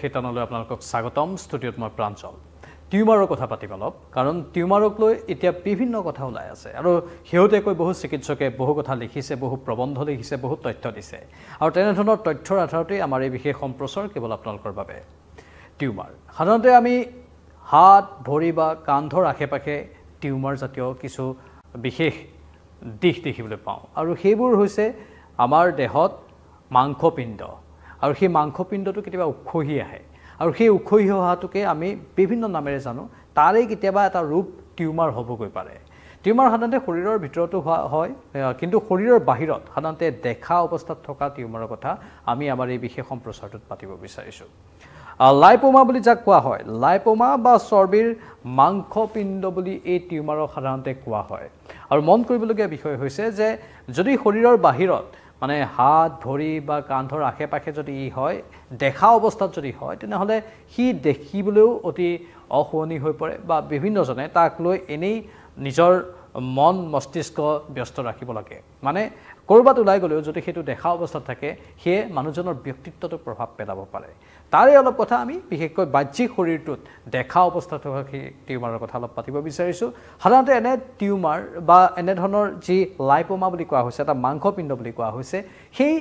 শিতানলৈ আপোনালোকক স্বাগতম ষ্টুডিঅ'ত মই প্ৰাঞ্জল টিউমাৰৰ কথা পাতিব অলপ কাৰণ টিউমাৰক লৈ এতিয়া বিভিন্ন কথা ওলাই আছে আৰু হেউতেকৈ বহু চিকিৎসকে বহু কথা লিখিছে বহু প্ৰবন্ধ লিখিছে বহু তথ্য দিছে আৰু তেনেধৰণৰ তথ্যৰ আধাৰতে আমাৰ এই বিশেষ সম্প্ৰচাৰ কেৱল আপোনালোকৰ বাবে টিউমাৰ সাধাৰণতে আমি হাত ভৰি বা কান্ধৰ আশে-পাশে টিউমাৰ জাতীয় কিছু বিশেষ দিশ দেখিবলৈ পাওঁ আৰু সেইবোৰ হৈছে আমাৰ দেহত মাংসপিণ্ড আৰু সেই মাংসপিণ্ডটো কেতিয়াবা উখহি আহে আৰু সেই উখহি অহাটোকে আমি বিভিন্ন নামেৰে জানো তাৰে কেতিয়াবা এটা ৰূপ টিউমাৰ হ'বগৈ পাৰে টিউমাৰ সাধাৰণতে শৰীৰৰ ভিতৰতো হয় কিন্তু শৰীৰৰ বাহিৰত সাধাৰণতে দেখা অৱস্থাত থকা টিউমাৰৰ কথা আমি আমাৰ এই বিশেষ সম্প্ৰচাৰটোত পাতিব বিচাৰিছোঁ লাইপোমা বুলি যাক কোৱা হয় লাইপোমা বা চৰ্বিৰ মাংসপিণ্ড বুলি এই টিউমাৰক সাধাৰণতে কোৱা হয় আৰু মন কৰিবলগীয়া বিষয় হৈছে যে যদি শৰীৰৰ বাহিৰত মানে হাত ভৰি বা কান্ধৰ আশে-পাশে যদি ই হয় দেখা অৱস্থাত যদি হয় তেনেহ'লে সি দেখিবলৈও অতি অশুৱনি হৈ পৰে বা বিভিন্নজনে তাক লৈ এনেই নিজৰ মন মস্তিষ্ক ব্যস্ত ৰাখিব লাগে মানে ক'ৰবাত ওলাই গ'লেও যদি সেইটো দেখা অৱস্থাত থাকে সেয়ে মানুহজনৰ ব্যক্তিত্বটো প্ৰভাৱ পেলাব পাৰে তাৰে অলপ কথা আমি বিশেষকৈ বাহ্যিক শৰীৰটোত দেখা অৱস্থাত থকা সেই টিউমাৰৰ কথা অলপ পাতিব বিচাৰিছোঁ সাধাৰণতে এনে টিউমাৰ বা এনেধৰণৰ যি লাইপোমা বুলি কোৱা হৈছে এটা মাংসপিণ্ড বুলি কোৱা হৈছে সেই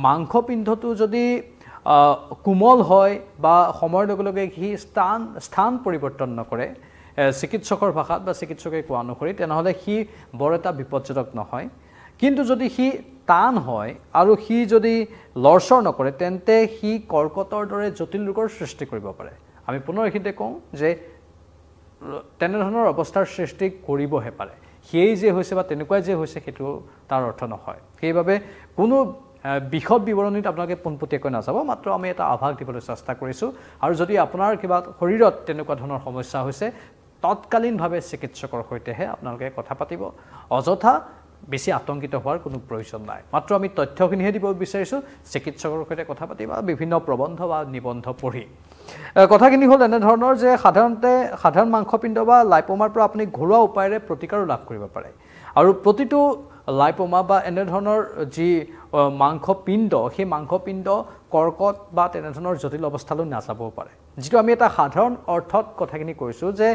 মাংসপিণ্ডটো যদি কোমল হয় বা সময়ৰ লগে লগে সি স্থান পৰিৱৰ্তন নকৰে চিকিৎসকৰ ভাষাত বা চিকিৎসকে কোৱা অনুসৰি তেনেহ'লে সি বৰ এটা বিপদজনক নহয় কিন্তু যদি সি টান হয় আৰু সি যদি লৰচৰ নকৰে তেন্তে সি কৰ্কটৰ দৰে জটিল ৰোগৰ সৃষ্টি কৰিব পাৰে আমি পুনৰ এইখিনিতে কওঁ যে তেনেধৰণৰ অৱস্থাৰ সৃষ্টি কৰিবহে পাৰে সেয়ে যে হৈছে বা তেনেকুৱাই যে হৈছে সেইটো তাৰ অৰ্থ নহয় সেইবাবে কোনো বিশদ বিৱৰণীত আপোনালোকে পোনপটীয়াকৈ নাযাব মাত্ৰ আমি এটা আভাস দিবলৈ চেষ্টা কৰিছোঁ আৰু যদি আপোনাৰ কিবা শৰীৰত তেনেকুৱা ধৰণৰ সমস্যা হৈছে তৎকালীনভাৱে চিকিৎসকৰ সৈতেহে আপোনালোকে কথা পাতিব অযথা বেছি আতংকিত হোৱাৰ কোনো প্ৰয়োজন নাই মাত্ৰ আমি তথ্যখিনিহে দিব বিচাৰিছোঁ চিকিৎসকৰ সৈতে কথা পাতি বা বিভিন্ন প্ৰবন্ধ বা নিবন্ধ পঢ়ি কথাখিনি হ'ল এনেধৰণৰ যে সাধাৰণ মাংসপিণ্ড বা লাইপোমাৰ পৰা আপুনি ঘৰুৱা উপায়েৰে প্ৰতিকাৰো লাভ কৰিব পাৰে আৰু প্ৰতিটো লাইপোমা বা এনেধৰণৰ যি মাংসপিণ্ড সেই মাংসপিণ্ড কৰ্কট বা তেনেধৰণৰ জটিল অৱস্থালৈ নাযাবও পাৰে যিটো আমি এটা সাধাৰণ অৰ্থত কথাখিনি কৈছোঁ যে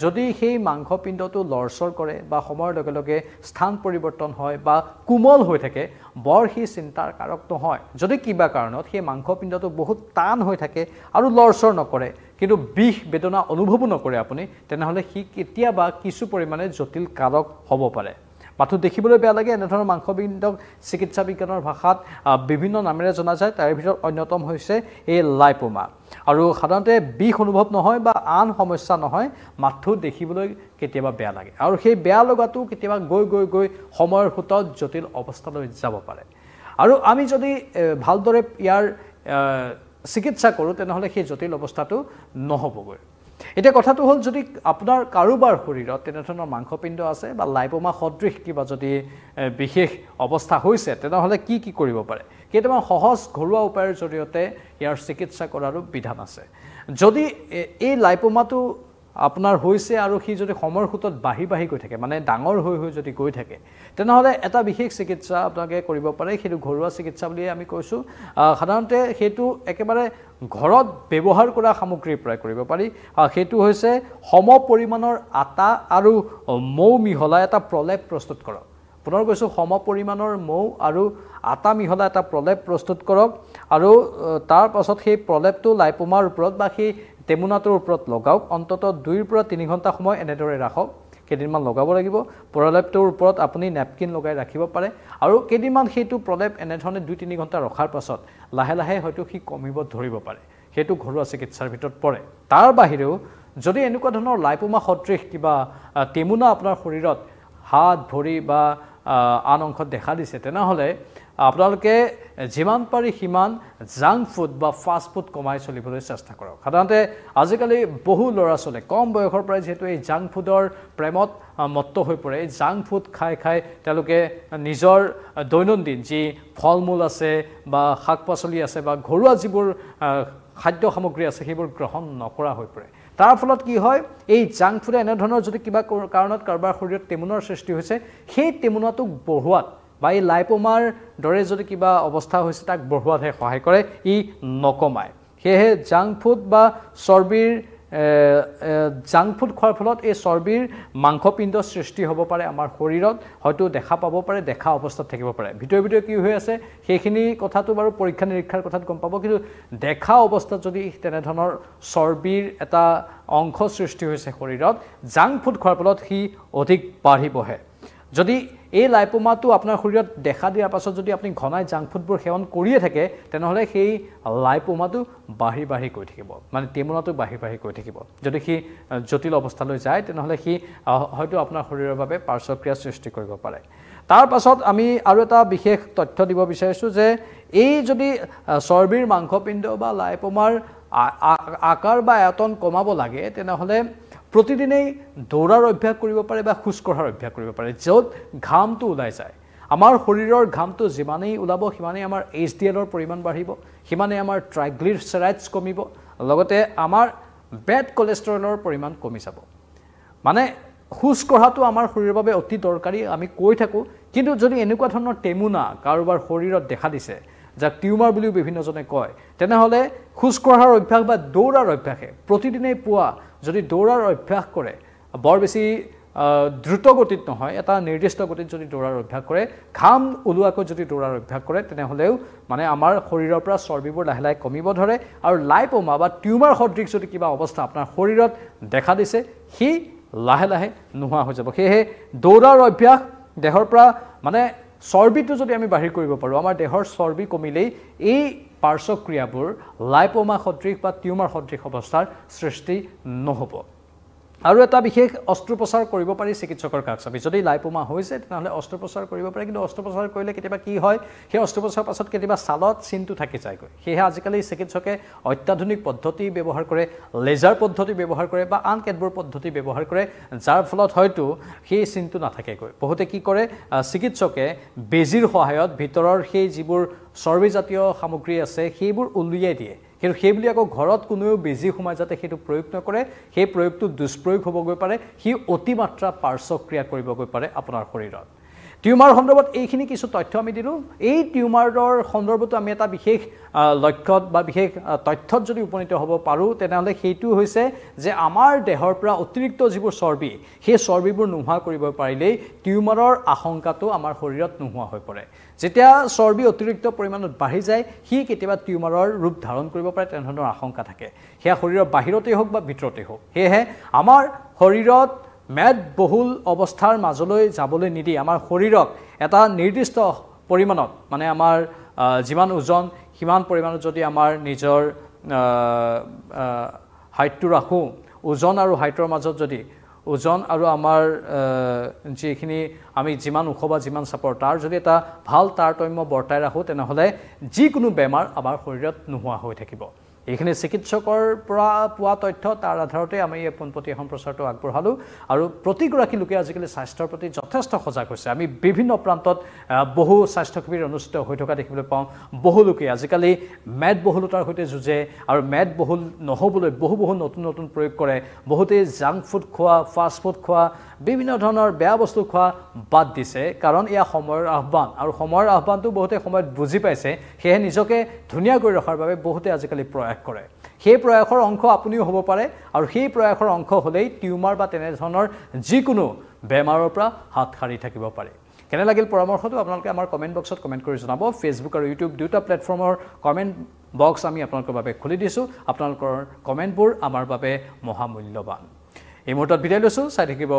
যদি সেই মাংসপিণ্ডটো লৰচৰ কৰে বা সময়ৰ লগে লগে স্থান পৰিৱৰ্তন হয় বা কোমল হৈ থাকে বৰ সি চিন্তাৰ কাৰক নহয় যদি কিবা কাৰণত সেই মাংসপিণ্ডটো বহুত টান হৈ থাকে আৰু লৰচৰ নকৰে কিন্তু বিষ বেদনা অনুভৱো নকৰে আপুনি তেনেহ'লে সি কেতিয়াবা কিছু পৰিমাণে জটিল কাৰক হ'ব পাৰে মাথো দেখিবলৈ বেয়া লাগে এনেধৰণৰ মাংসপিণ্ডক চিকিৎসা বিজ্ঞানৰ ভাষাত বিভিন্ন নামেৰে জনা যায় তাৰে ভিতৰত অন্যতম হৈছে এই লাইপোমা আৰু সাধাৰণতে বিষ অনুভৱ নহয় বা আন সমস্যা নহয় মাথো দেখিবলৈ কেতিয়াবা বেয়া লাগে আৰু সেই বেয়া লগাটো কেতিয়াবা গৈ সময়ৰ সোঁতত জটিল অৱস্থালৈ যাব পাৰে আৰু আমি যদি ভালদৰে ইয়াৰ চিকিৎসা কৰোঁ তেনেহ'লে সেই জটিল অৱস্থাটো নহ'বগৈ এতিয়া কথাটো হ'ল যদি আপোনাৰ কাৰোবাৰ শৰীৰত তেনেধৰণৰ মাংসপিণ্ড আছে বা লাইপোমা সদৃশ কিবা যদি বিশেষ অৱস্থা হৈছে তেনেহ'লে কি কৰিব পাৰে কেইটামান সহজ ঘৰুৱা উপায়ৰ জৰিয়তে ইয়াৰ চিকিৎসা কৰাৰো বিধান আছে যদি এই লাইপোমাটো আপোনাৰ হৈছে আৰু সি যদি সময়ৰ সোঁতত বাঢ়ি গৈ থাকে মানে ডাঙৰ হৈ যদি গৈ থাকে তেনেহ'লে এটা বিশেষ চিকিৎসা আপোনালোকে কৰিব পাৰে সেইটো ঘৰুৱা চিকিৎসা বুলিয়ে আমি কৈছোঁ সাধাৰণতে সেইটো একেবাৰে ঘৰত ব্যৱহাৰ কৰা সামগ্ৰীৰ পৰাই কৰিব পাৰি সেইটো হৈছে সম পৰিমাণৰ আটা আৰু মৌ মিহলাই এটা প্ৰলেপ প্ৰস্তুত কৰক পুনৰ কৈছোঁ সম পৰিমাণৰ মৌ আৰু আটা মিহলাই এটা প্ৰলেপ প্ৰস্তুত কৰক আৰু তাৰ পাছত সেই প্ৰলেপটো লাইপোমাৰ ওপৰত বা সেই টেমুনাটোৰ ওপৰত লগাওক অন্ততঃ 2 পৰা 3 ঘণ্টা সময় এনেদৰে ৰাখক কেইদিনমান লগাব লাগিব প্ৰলেপটোৰ ওপৰত আপুনি নেপকিন লগাই ৰাখিব পাৰে আৰু কেইদিনমান সেইটো প্ৰলেপ এনেধৰণে 2-3 ঘণ্টা ৰখাৰ পাছত লাহে লাহে হয়তো সি কমিব ধৰিব পাৰে সেইটো ঘৰুৱা চিকিৎসাৰ ভিতৰত পৰে তাৰ বাহিৰেও যদি এনেকুৱা ধৰণৰ লাইপোমা সদৃশ কিবা টেমুনা আপোনাৰ শৰীৰত হাত ভৰি বা আন অংশত দেখা দিছে তেনেহ'লে আপোনালোকে যিমান পাৰি সিমান জাংক ফুড বা ফাষ্ট ফুড কমাই চলিবলৈ চেষ্টা কৰক সাধাৰণতে আজিকালি বহু ল'ৰা ছোৱালী কম বয়সৰ পৰাই যিহেতু এই জাংক ফুডৰ প্ৰেমত মত্ত হৈ পৰে এই জাংক ফুড খাই তেওঁলোকে নিজৰ দৈনন্দিন যি ফল মূল আছে বা শাক পাচলি আছে বা ঘৰুৱা যিবোৰ খাদ্য সামগ্ৰী আছে সেইবোৰ গ্ৰহণ নকৰা হৈ পৰে তাৰ ফলত কি হয় এই জাংক ফুডে এনেধৰণৰ যদি কিবা কাৰণত কাৰোবাৰ শৰীৰত টেমুনাৰ সৃষ্টি হৈছে সেই টেমুনাটোক বঢ়োৱাত বা এই লাইপোমাৰ দৰে যদি কিবা অৱস্থা হৈছে তাক বঢ়োৱাতহে সহায় কৰে ই নকমায় সেয়েহে জাংক ফুড বা চৰ্বিৰ জাংক ফুড খোৱাৰ ফলত এই চৰ্বিৰ মাংসপিণ্ড সৃষ্টি হ'ব পাৰে আমাৰ শৰীৰত হয়তো দেখা পাব পাৰে দেখা অৱস্থাত থাকিব পাৰে ভিতৰে কি হৈ আছে সেইখিনি কথাটো বাৰু পৰীক্ষা নিৰীক্ষাৰ কথাত গম পাব কিন্তু দেখা অৱস্থাত যদি তেনেধৰণৰ চৰ্বিৰ এটা অংশ সৃষ্টি হৈছে শৰীৰত জাংক ফুড খোৱাৰ ফলত সি অধিক বাঢ়ি বহে যদি এই লাইপোমাটো আপোনাৰ শৰীৰত দেখা দিয়াৰ পাছত যদি আপুনি ঘনাই জাংক ফুডবোৰ সেৱন কৰিয়ে থাকে তেনেহ'লে সেই লাইপোমাটো বাঢ়ি গৈ থাকিব মানে টিউমাৰটো বাঢ়ি গৈ থাকিব যদি সি জটিল অৱস্থালৈ যায় তেনেহ'লে সি হয়তো আপোনাৰ শৰীৰৰ বাবে পাৰ্শ্বক্ৰিয়া সৃষ্টি কৰিব পাৰে তাৰ পাছত আমি আৰু এটা বিশেষ তথ্য দিব বিচাৰিছোঁ যে এই যদি চৰ্বিৰ মাংসপিণ্ড বা লাইপোমাৰ আকাৰ বা আয়তন কমাব লাগে তেনেহ'লে প্ৰতিদিনেই দৌৰাৰ অভ্যাস কৰিব পাৰে বা খোজ কঢ়াৰ অভ্যাস কৰিব পাৰে য'ত ঘামটো ওলাই যায় আমাৰ শৰীৰৰ ঘামটো যিমানেই ওলাব সিমানেই আমাৰ HDLৰ পৰিমাণ বাঢ়িব সিমানেই আমাৰ ট্ৰাইগ্লিচাৰাইডছ কমিব লগতে আমাৰ বেড কোলেষ্ট্ৰলৰ পৰিমাণ কমি যাব মানে খোজ কঢ়াটো আমাৰ শৰীৰৰ বাবে অতি দৰকাৰী আমি কৈ থাকোঁ কিন্তু যদি এনেকুৱা ধৰণৰ টেমুনা কাৰোবাৰ শৰীৰত দেখা দিছে যাক টিউমাৰ বুলিও বিভিন্নজনে কয় তেনেহ'লে খোজ কঢ়াৰ অভ্যাস বা দৌৰাৰ অভ্যাসে প্ৰতিদিনেই পুৱা যদি দৌৰাৰ অভ্যাস কৰে বৰ বেছি দ্ৰুত গতিত নহয় এটা নিৰ্দিষ্ট গতিত যদি দৌৰাৰ অভ্যাস কৰে ঘাম ওলোৱাকৈ যদি দৌৰাৰ অভ্যাস কৰে তেনেহ'লেও মানে আমাৰ শৰীৰৰ পৰা চৰ্বিবোৰ লাহে কমিব ধৰে আৰু লাইপোমা বা টিউমাৰ সদৃশ যদি কিবা অৱস্থা আপোনাৰ শৰীৰত দেখা দিছে সি লাহে নোহোৱা হৈ যাব সেয়েহে দৌৰাৰ অভ্যাস দেহৰ পৰা মানে চৰ্বিটো যদি আমি বাহিৰ কৰিব পাৰোঁ আমাৰ দেহৰ চৰ্বি কমিলেই এই পাৰ্শ্বক্ৰিয়াবোৰ লাইপোমা সদৃশ বা টিউমাৰ সদৃশ অৱস্থাৰ সৃষ্টি নহ'ব আৰু এটা বিশেষ অস্ত্ৰোপচাৰ কৰিব পাৰি চিকিৎসকৰ কাষ চাপি যদি লাইপোমা হৈছে তেনেহ'লে অস্ত্ৰোপচাৰ কৰিব পাৰে কিন্তু অস্ত্ৰোপচাৰ কৰিলে কেতিয়াবা কি হয় সেই অস্ত্ৰোপচাৰৰ পাছত কেতিয়াবা ছালত চিনটো থাকি যায়গৈ সেয়েহে আজিকালি চিকিৎসকে অত্যাধুনিক পদ্ধতি ব্যৱহাৰ কৰে লেজাৰ পদ্ধতি ব্যৱহাৰ কৰে বা আন কেতবোৰ পদ্ধতি ব্যৱহাৰ কৰে যাৰ ফলত হয়তো সেই চিনটো নাথাকেগৈ বহুতে কি কৰে চিকিৎসকে বেজীৰ সহায়ত ভিতৰৰ সেই যিবোৰ চৰ্বিজাতীয় সামগ্ৰী আছে সেইবোৰ উলিয়াই দিয়ে কিন্তু সেইবুলি আকৌ ঘৰত কোনেও বেজী সোমাই যাতে সেইটো প্ৰয়োগ নকৰে সেই প্ৰয়োগটো দুষ্প্ৰয়োগ হ'বগৈ পাৰে সি অতিমাত্ৰা পাৰ্শ্বক্ৰিয়া কৰিবগৈ পাৰে আপোনাৰ শৰীৰত টিউমাৰ সন্দৰ্ভত এইখিনি কিছু তথ্য আমি দিলোঁ এই টিউমাৰৰ সন্দৰ্ভতো আমি এটা বিশেষ লক্ষ্যত বা বিশেষ তথ্যত যদি উপনীত হ'ব পাৰোঁ তেনেহ'লে সেইটো হৈছে যে আমাৰ দেহৰ পৰা অতিৰিক্ত যিবোৰ চৰ্বি সেই চৰ্বিবোৰ নোহোৱা কৰিব পাৰিলেই টিউমাৰৰ আশংকাটো আমাৰ শৰীৰত নোহোৱা হৈ পৰে যেতিয়া চৰ্বি অতিৰিক্ত পৰিমাণত বাঢ়ি যায় সি কেতিয়াবা টিউমাৰৰ ৰূপ ধাৰণ কৰিব পাৰে তেনেধৰণৰ আশংকা থাকে সেয়া শৰীৰৰ বাহিৰতেই হওক বা ভিতৰতেই হওক সেয়েহে আমাৰ শৰীৰত মেদবহুল অৱস্থাৰ মাজলৈ যাবলৈ নিদি আমাৰ শৰীৰক এটা নিৰ্দিষ্ট পৰিমাণত মানে আমাৰ যিমান ওজন সিমান পৰিমাণত যদি আমাৰ নিজৰ হাইটটো ৰাখোঁ ওজন আৰু হাইটৰ মাজত যদি ওজন আৰু আমাৰ যিখিনি আমি যিমান ওখ বা যিমান চাপৰ তাৰ যদি এটা ভাল তাৰতম্য বৰ্তাই ৰাখোঁ তেনেহ'লে যিকোনো বেমাৰ আমাৰ শৰীৰত নোহোৱা হৈ থাকিব এইখিনি চিকিৎসকৰ পৰা পোৱা তথ্য তাৰ আধাৰতে আমি এই পোনপটীয়া সম্প্ৰচাৰটো আগবঢ়ালোঁ আৰু প্ৰতিগৰাকী লোকে আজিকালি স্বাস্থ্যৰ প্ৰতি যথেষ্ট সজাগ হৈছে আমি বিভিন্ন প্ৰান্তত বহু স্বাস্থ্য শিবিৰ অনুষ্ঠিত হৈ থকা দেখিবলৈ পাওঁ বহু লোকে আজিকালি মেদবহুলতাৰ সৈতে যুঁজে আৰু মেদবহুল নহ'বলৈ বহু নতুন প্ৰয়োগ কৰে বহুতে জাংক ফুড খোৱা ফাষ্ট ফুড খোৱা বিভিন্ন ধৰণৰ বেয়া বস্তু খোৱা বাদ দিছে কাৰণ এয়া সময়ৰ আহ্বান আৰু সময়ৰ আহ্বানটো বহুতে সময়ত বুজি পাইছে সেয়ে নিজকে ধুনীয়া কৰি ৰখাৰ বাবে বহুতে আজিকালি প্ৰয়াস কৰে সেই প্ৰয়াসৰ অংশ আপুনিও হ'ব পাৰে আৰু সেই প্ৰয়াসৰ অংশ হ'লেই টিউমাৰ বা তেনেধৰণৰ যিকোনো বেমাৰৰ পৰা হাত সাৰি থাকিব পাৰে কেনে লাগিল পৰামৰ্শটো আপোনালোকে আমাৰ কমেণ্ট বক্সত কমেণ্ট কৰি জনাব ফেচবুক আৰু ইউটিউব দুটা প্লেটফৰ্মৰ কমেণ্ট বক্স আমি আপোনালোকৰ বাবে খুলি দিছোঁ আপোনালোকৰ কমেণ্টবোৰ আমাৰ বাবে মহামূল্যৱান এই মুহূৰ্তত বিদায় লৈছোঁ চাই থাকিব